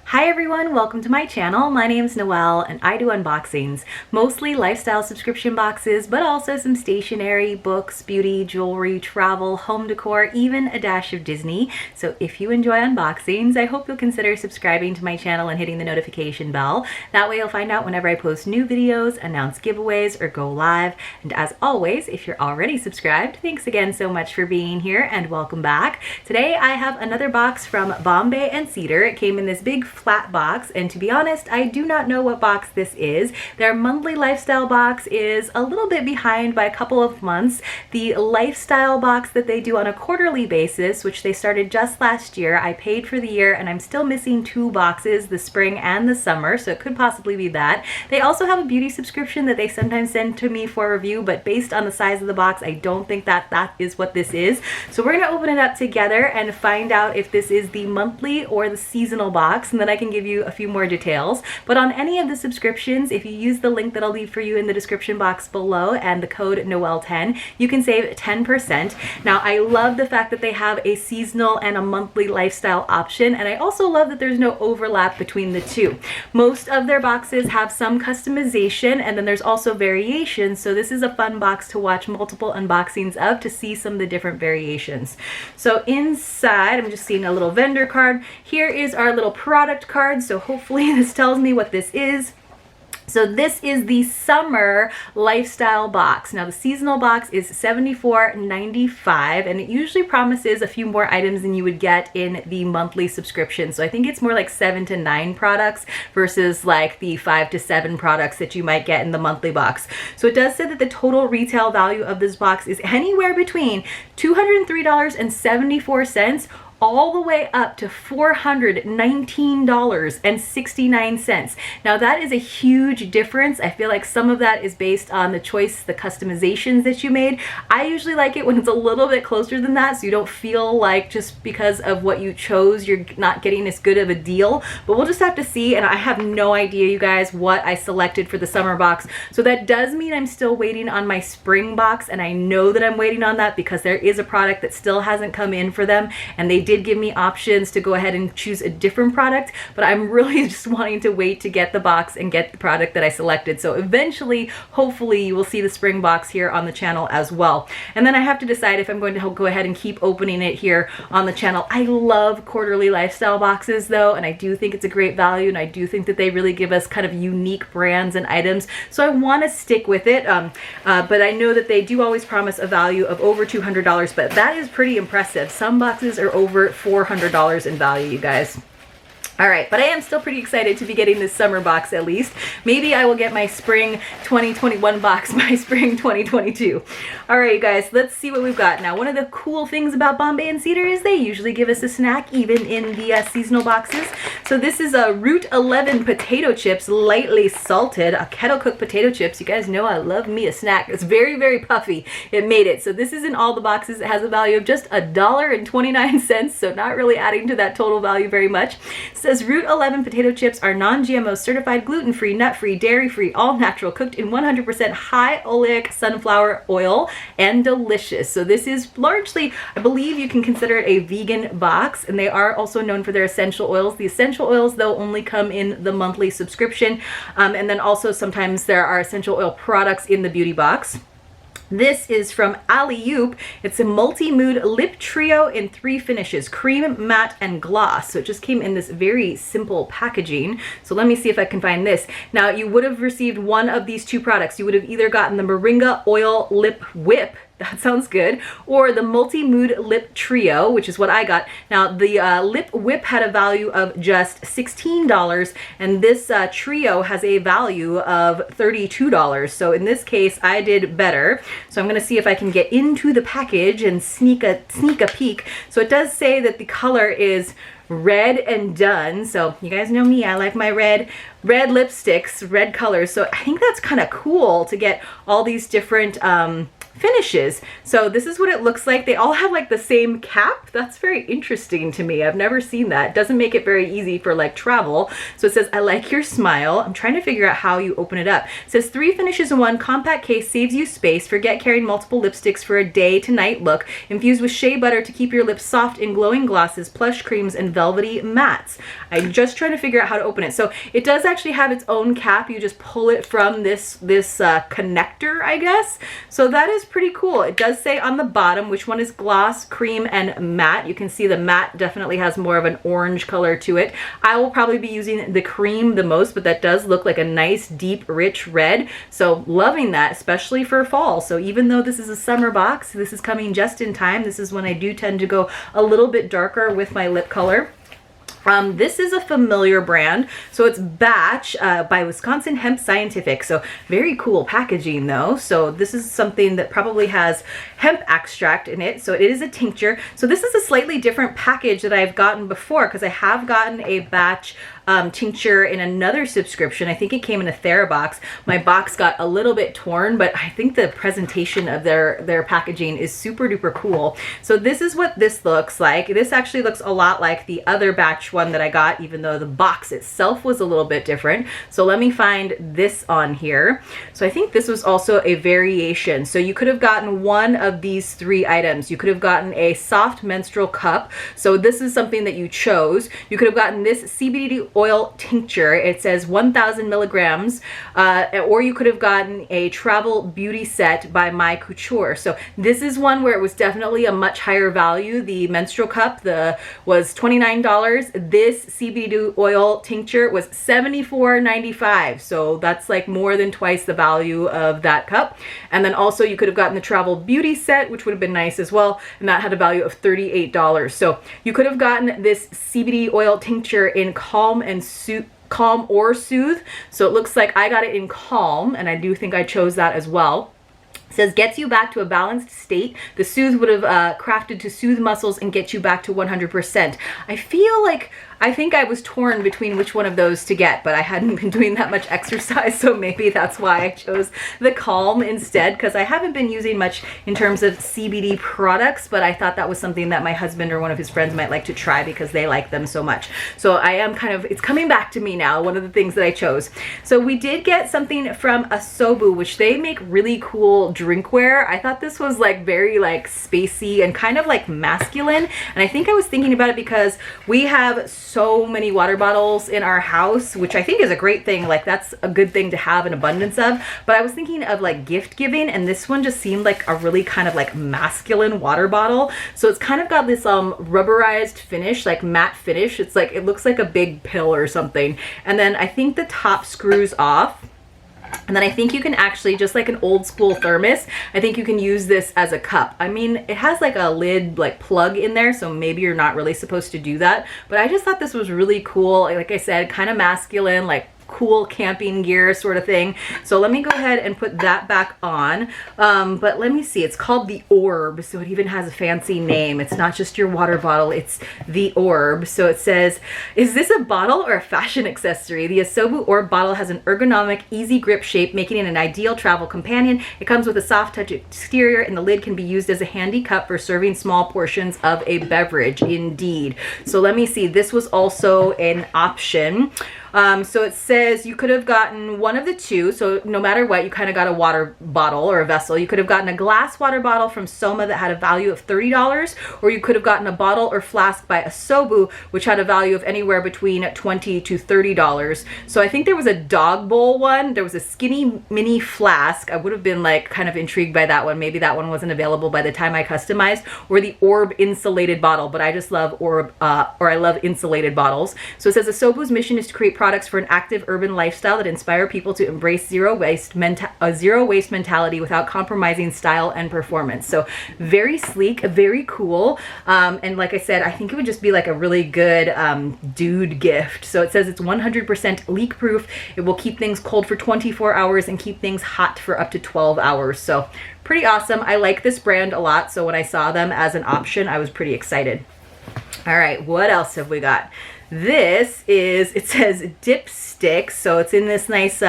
Hi everyone, welcome to my channel. My name's Noelle and I do unboxings, mostly lifestyle subscription boxes, but also some stationery, books, beauty, jewelry, travel, home decor, even a dash of Disney. So if you enjoy unboxings, I hope you'll consider subscribing to my channel and hitting the notification bell. That way you'll find out whenever I post new videos, announce giveaways, or go live. And as always, if you're already subscribed, thanks again so much for being here and welcome back. Today I have another box from Bombay and Cedar. It came in this big flat box, and to be honest, I do not know what box this is. Their monthly lifestyle box is a little bit behind by a couple of months. The lifestyle box that they do on a quarterly basis, which they started just last year, I paid for the year and I'm still missing two boxes, the spring and the summer, so it could possibly be that. They also have a beauty subscription that they sometimes send to me for review, but based on the size of the box, I don't think that is what this is. So we're gonna open it up together and find out if this is the monthly or the seasonal box, and then I can give you a few more details. But on any of the subscriptions, if you use the link that I'll leave for you in the description box below and the code Noelle10, you can save 10%. Now, I love the fact that they have a seasonal and a monthly lifestyle option, and I also love that there's no overlap between the two. Most of their boxes have some customization, and then there's also variations, so this is a fun box to watch multiple unboxings of to see some of the different variations. So inside, I'm just seeing a little vendor card. Here is our little product card, so hopefully this tells me what this is. So this is the summer lifestyle box. Now the seasonal box is $74.95, and it usually promises a few more items than you would get in the monthly subscription. So I think it's more like 7 to 9 products versus like the 5 to 7 products that you might get in the monthly box. So it does say that the total retail value of this box is anywhere between $203.74 all the way up to $419.69. Now that is a huge difference. I feel like some of that is based on the choice, the customizations that you made. I usually like it when it's a little bit closer than that, so you don't feel like just because of what you chose, you're not getting as good of a deal. But we'll just have to see, and I have no idea, you guys, what I selected for the summer box. So that does mean I'm still waiting on my spring box, and I know that I'm waiting on that because there is a product that still hasn't come in for them, and they did give me options to go ahead and choose a different product, but I'm really just wanting to wait to get the box and get the product that I selected. So eventually, hopefully, you will see the spring box here on the channel as well. And then I have to decide if I'm going to go ahead and keep opening it here on the channel. I love quarterly lifestyle boxes though, and I do think it's a great value, and I do think that they really give us kind of unique brands and items. So I want to stick with it, but I know that they do always promise a value of over $200, but that is pretty impressive. Some boxes are over $400 in value, you guys. All right, but I am still pretty excited to be getting this summer box at least. Maybe I will get my spring 2021 box by spring 2022. All right, you guys, let's see what we've got. Now, one of the cool things about Bombay and Cedar is they usually give us a snack even in the seasonal boxes. So this is a Route 11 potato chips, lightly salted, a kettle cooked potato chips. You guys know I love me a snack. It's very, very puffy. It made it. So this is in all the boxes. It has a value of just $1.29, so not really adding to that total value very much. Says Route 11 potato chips are non-GMO certified, gluten-free, nut-free, dairy-free, all natural, cooked in 100% high oleic sunflower oil, and delicious. So this is largely, I believe you can consider it a vegan box, and they are also known for their essential oils. The essential oils, though, only come in the monthly subscription, and then also sometimes there are essential oil products in the beauty box. This is from Alley-oop. It's a multi-mood lip trio in 3 finishes, cream, matte, and gloss. So it just came in this very simple packaging. So let me see if I can find this. Now, you would have received one of these 2 products. You would have either gotten the Moringa Oil Lip Whip, that sounds good, or the multi-mood lip trio, which is what I got. Now the lip whip had a value of just $16, and this trio has a value of $32. So in this case, I did better. So I'm gonna see if I can get into the package and sneak a peek. So it does say that the color is red and done. So you guys know me, I like my red lipsticks, red colors. So I think that's kind of cool to get all these different finishes. So this is what it looks like. They all have like the same cap. That's very interesting to me. I've never seen that. It doesn't make it very easy for like travel. So it says, I like your smile. I'm trying to figure out how you open it up. It says 3 finishes in one compact case, saves you space. Forget carrying multiple lipsticks for a day to night look. Infused with shea butter to keep your lips soft in glowing glosses, plush creams, and velvety mattes. I'm just trying to figure out how to open it. So it does actually have its own cap. You just pull it from this connector, I guess. So that is pretty cool. It does say on the bottom which one is gloss, cream, and matte. You can see the matte definitely has more of an orange color to it. I will probably be using the cream the most, but that does look like a nice, deep, rich red. So loving that, especially for fall. So even though this is a summer box, this is coming just in time. This is when I do tend to go a little bit darker with my lip color. This is a familiar brand, so it's Batch by Wisconsin Hemp Scientific. So very cool packaging though. So this is something that probably has hemp extract in it. So it is a tincture. So this is a slightly different package that I've gotten before, because I have gotten a Batch tincture in another subscription. I think it came in a TheraBox. My box got a little bit torn, but I think the presentation of their packaging is super duper cool. So this is what this looks like. This actually looks a lot like the other Batch one that I got, even though the box itself was a little bit different. So let me find this on here. So I think this was also a variation. So you could have gotten one of these 3 items. You could have gotten a soft menstrual cup. So this is something that you chose. You could have gotten this CBD oil tincture. It says 1,000 milligrams. Or you could have gotten a travel beauty set by My Couture. So this is one where it was definitely a much higher value. The menstrual cup was $29. This CBD oil tincture was $74.95. So that's like more than twice the value of that cup. And then also you could have gotten the travel beauty set, which would have been nice as well. And that had a value of $38. So you could have gotten this CBD oil tincture in Calm or Soothe. So it looks like I got it in Calm, and I do think I chose that as well. It says gets you back to a balanced state. The Soothe would have crafted to soothe muscles and get you back to 100%. I think I was torn between which one of those to get, but I hadn't been doing that much exercise, so maybe that's why I chose the Calm instead, because I haven't been using much in terms of CBD products, but I thought that was something that my husband or one of his friends might like to try because they like them so much. So I am it's coming back to me now, one of the things that I chose. So we did get something from Reusable, which they make really cool drinkware. I thought this was like very like spacey and kind of like masculine, and I think I was thinking about it because we have so many water bottles in our house, which I think is a great thing. Like that's a good thing to have an abundance of. But I was thinking of like gift giving, and this one just seemed like a really kind of like masculine water bottle. So it's kind of got this rubberized finish, like matte finish. It's like, it looks like a big pill or something. And then I think the top screws off. And then I think you can actually, just like an old school thermos, I think you can use this as a cup. I mean, it has like a lid like plug in there, so maybe you're not really supposed to do that. But I just thought this was really cool. Like I said, kind of masculine, like cool camping gear sort of thing. So let me go ahead and put that back on. But let me see, it's called the Orb. So it even has a fancy name. It's not just your water bottle, it's the Orb. So it says, is this a bottle or a fashion accessory? The Reusable Orb bottle has an ergonomic, easy grip shape, making it an ideal travel companion. It comes with a soft touch exterior, and the lid can be used as a handy cup for serving small portions of a beverage. Indeed. So let me see, this was also an option. So it says you could have gotten one of the two. So no matter what, you kind of got a water bottle or a vessel. You could have gotten a glass water bottle from Soma that had a value of $30, or you could have gotten a bottle or flask by Reusable, which had a value of anywhere between $20 to $30. So I think there was a dog bowl one. There was a skinny mini flask. I would have been like kind of intrigued by that one. Maybe that one wasn't available by the time I customized, or the Orb insulated bottle. But I just love Orb, or I love insulated bottles. So it says Reusable's mission is to create products for an active urban lifestyle that inspire people to embrace zero waste mentality without compromising style and performance. So very sleek, very cool. And like I said, I think it would just be like a really good dude gift. So it says it's 100% leak proof. It will keep things cold for 24 hours and keep things hot for up to 12 hours. So pretty awesome. I like this brand a lot. So when I saw them as an option, I was pretty excited. All right, what else have we got? This is, it says Dipsticks, so it's in this nice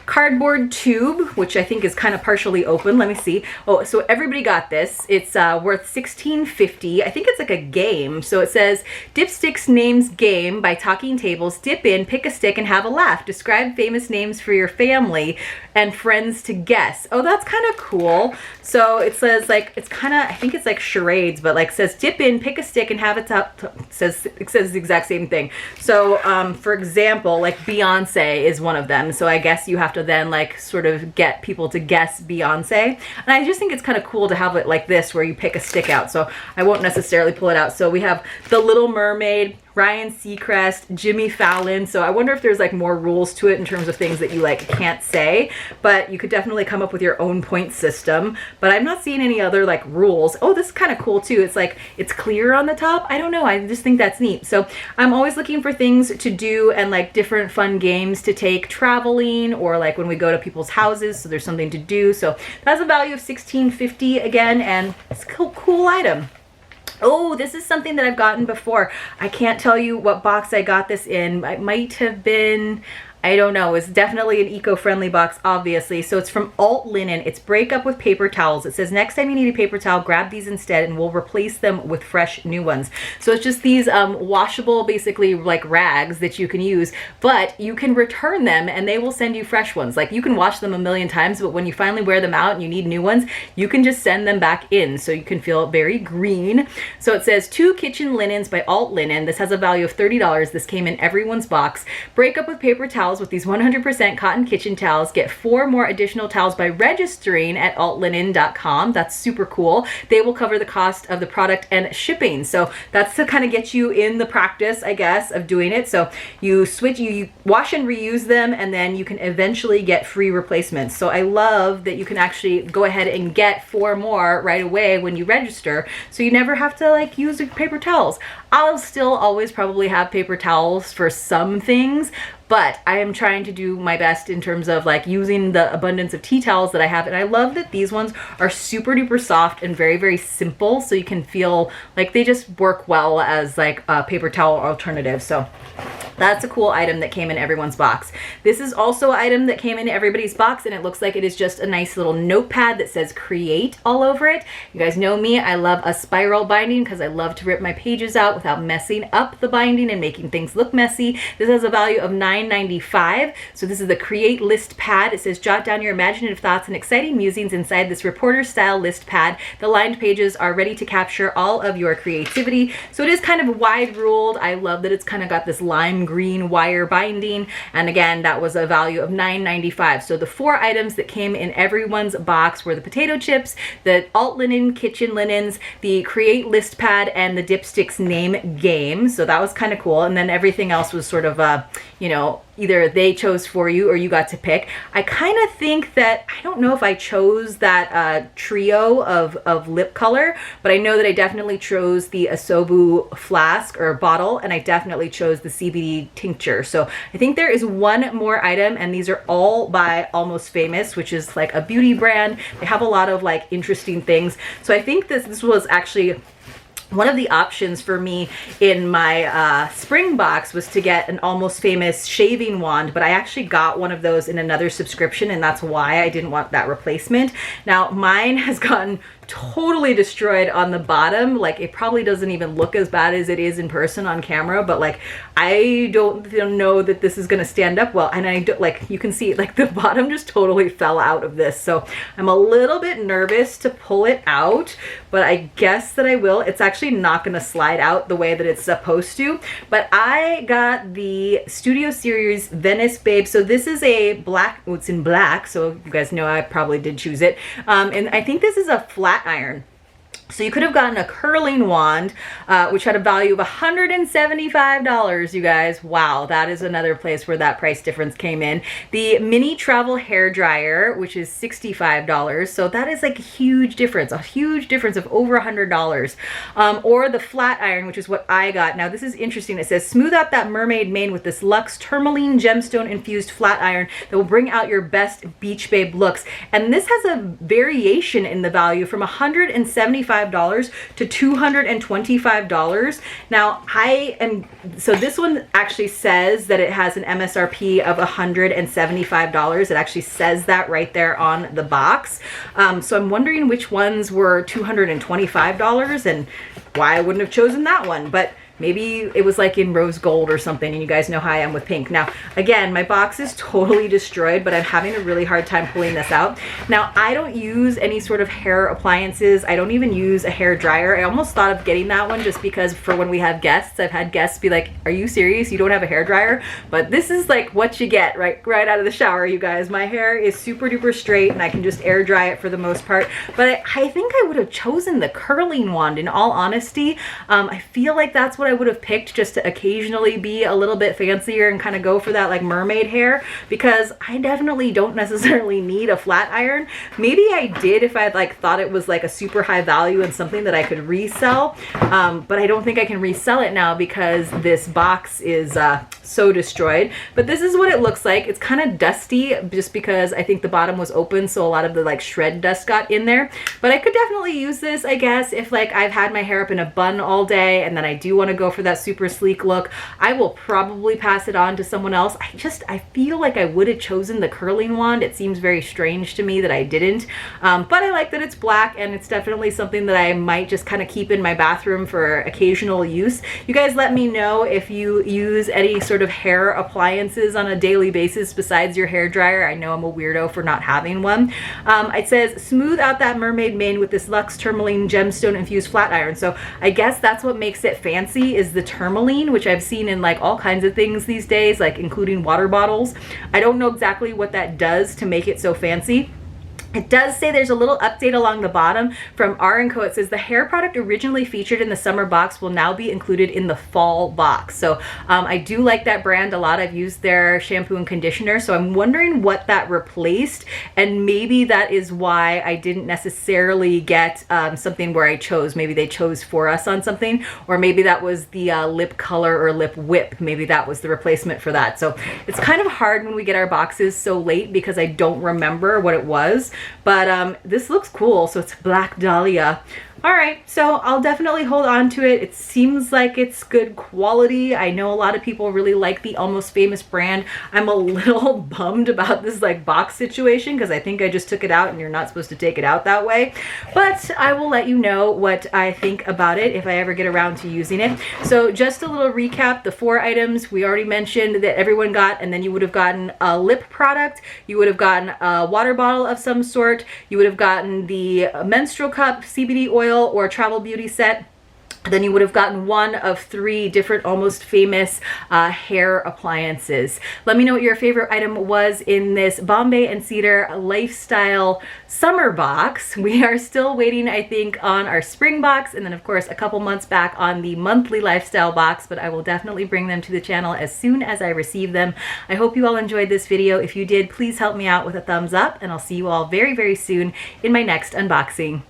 cardboard tube, which I think is kind of partially open. Let me see. Oh, so everybody got this. It's worth $16.50. I think it's like a game. So it says Dipsticks names game by Talking Tables. Dip in, pick a stick, and have a laugh. Describe famous names for your family and friends to guess. Oh, that's kind of cool. So it says like, it's kind of, I think it's like charades, but like says dip in, pick a stick, and have it it says the exact same thing. So for example, like Beyonce is one of them. So I guess you have to then like sort of get people to guess Beyonce. And I just think it's kind of cool to have it like this where you pick a stick out. So I won't necessarily pull it out. So we have The Little Mermaid, Ryan Seacrest, Jimmy Fallon. So I wonder if there's like more rules to it in terms of things that you like can't say, but you could definitely come up with your own point system. But I'm not seeing any other like rules. Oh, this is kind of cool too. It's like, it's clear on the top. I don't know. I just think that's neat. So I'm always looking for things to do and like different fun games to take traveling or like when we go to people's houses. So there's something to do. So that's a value of $16.50 again. And it's a cool item. Oh, this is something that I've gotten before. I can't tell you what box I got this in. It might have been, I don't know. It's definitely an eco-friendly box, obviously. So it's from Alt Linen. It's break up with paper towels. It says next time you need a paper towel, grab these instead and we'll replace them with fresh new ones. So it's just these washable, basically like rags that you can use, but you can return them and they will send you fresh ones. Like you can wash them a million times, but when you finally wear them out and you need new ones, you can just send them back in. So you can feel very green. So it says 2 kitchen linens by Alt Linen. This has a value of $30. This came in everyone's box. Break up with paper towels with these 100% cotton kitchen towels. Get 4 more additional towels by registering at altlinen.com. That's super cool. They will cover the cost of the product and shipping. So that's to kind of get you in the practice, I guess, of doing it. So you switch, you wash and reuse them, and then you can eventually get free replacements. So I love that you can actually go ahead and get 4 more right away when you register. So you never have to like use paper towels. I'll still always probably have paper towels for some things, but I am trying to do my best in terms of like using the abundance of tea towels that I have. And I love that these ones are super duper soft and very, very simple. So you can feel like they just work well as like a paper towel alternative. So that's a cool item that came in everyone's box. This is also an item that came in everybody's box, and it looks like it is just a nice little notepad that says create all over it. You guys know me, I love a spiral binding because I love to rip my pages out without messing up the binding and making things look messy. This has a value of $9.95. So this is the create list pad. It says jot down your imaginative thoughts and exciting musings inside this reporter style list pad. The lined pages are ready to capture all of your creativity. So it is kind of wide ruled. I love that it's kind of got this lime green wire binding, and again that was a value of $9.95. So the 4 items that came in everyone's box were the potato chips, the Alt Linen kitchen linens, the create list pad, and the Dipsticks name game. So that was kind of cool. And then everything else was sort of you know, either they chose for you or you got to pick. I kind of think that, I don't know if I chose that trio of lip color, but I know that I definitely chose the Asobu flask or bottle, and I definitely chose the CBD tincture. So I think there is one more item, and these are all by Almost Famous, which is like a beauty brand. They have a lot of like interesting things. So I think this was actually one of the options for me in my spring box was to get an Almost Famous shaving wand, but I actually got one of those in another subscription, and that's why I didn't want that replacement. Now mine has gotten totally destroyed on the bottom. Like it probably doesn't even look as bad as it is in person on camera, but like I don't know that this is gonna stand up well. And I don't, like you can see like the bottom just totally fell out of this. So I'm a little bit nervous to pull it out, but I guess that I will. It's actually not gonna slide out the way that it's supposed to. But I got the Studio Series Venice Babe. So this is a black, oh, it's in black, so you guys know I probably did choose it. And I think this is a flat iron. So you could have gotten a curling wand, which had a value of $175, you guys. Wow, that is another place where that price difference came in. The mini travel hair dryer, which is $65. So that is like a huge difference of over $100. Or the flat iron, which is what I got. Now this is interesting. It says smooth out that mermaid mane with this luxe tourmaline gemstone infused flat iron that will bring out your best beach babe looks. And this has a variation in the value from $175 $175 to $225. Now so this one actually says that it has an MSRP of $175. It actually says that right there on the box. So I'm wondering which ones were $225 and why I wouldn't have chosen that one, but maybe it was like in rose gold or something, and you guys know how I am with pink. Now, again, my box is totally destroyed, but I'm having a really hard time pulling this out. Now, I don't use any sort of hair appliances. I don't even use a hair dryer. I almost thought of getting that one just because for when we have guests, I've had guests be like, are you serious? You don't have a hair dryer? But this is like what you get right out of the shower, you guys. My hair is super duper straight and I can just air dry it for the most part. But I think I would have chosen the curling wand in all honesty. I feel like that's what I would have picked, just to occasionally be a little bit fancier and kind of go for that like mermaid hair, because I definitely don't necessarily need a flat iron. Maybe I did if I'd like thought it was like a super high value and something that I could resell, but I don't think I can resell it now because this box is so destroyed. But this is what it looks like. It's kind of dusty just because I think the bottom was open, so a lot of the like shred dust got in there. But I could definitely use this, I guess, if like I've had my hair up in a bun all day and then I do want to go for that super sleek look. I will probably pass it on to someone else. I feel like I would have chosen the curling wand. It seems very strange to me that I didn't, but I like that it's black, and it's definitely something that I might just kind of keep in my bathroom for occasional use. You guys let me know if you use any sort of hair appliances on a daily basis besides your hair dryer. I know I'm a weirdo for not having one. It says smooth out that mermaid mane with this luxe tourmaline gemstone infused flat iron. So I guess that's what makes it fancy, is the tourmaline, which I've seen in like all kinds of things these days, like including water bottles. I don't know exactly what that does to make it so fancy. It does say there's a little update along the bottom from R & Co. It says the hair product originally featured in the summer box will now be included in the fall box. So I do like that brand a lot. I've used their shampoo and conditioner, so I'm wondering what that replaced, and maybe that is why I didn't necessarily get something where I chose. Maybe they chose for us on something, or maybe that was the lip color or lip whip. Maybe that was the replacement for that. So it's kind of hard when we get our boxes so late because I don't remember what it was. But this looks cool. So it's Black Dahlia. All right, so I'll definitely hold on to it. It seems like it's good quality. I know a lot of people really like the Almost Famous brand. I'm a little bummed about this like box situation because I think I just took it out and you're not supposed to take it out that way. But I will let you know what I think about it if I ever get around to using it. So just a little recap, the 4 items we already mentioned that everyone got, and then you would have gotten a lip product, you would have gotten a water bottle of some sort, you would have gotten the menstrual cup, CBD oil, or travel beauty set. Then you would have gotten one of 3 different Almost Famous hair appliances. Let me know what your favorite item was in this Bombay & Cedar Lifestyle Summer Box. We are still waiting, I think, on our Spring Box, and then of course a couple months back on the monthly Lifestyle Box, but I will definitely bring them to the channel as soon as I receive them. I hope you all enjoyed this video. If you did, please help me out with a thumbs up, and I'll see you all very, very soon in my next unboxing.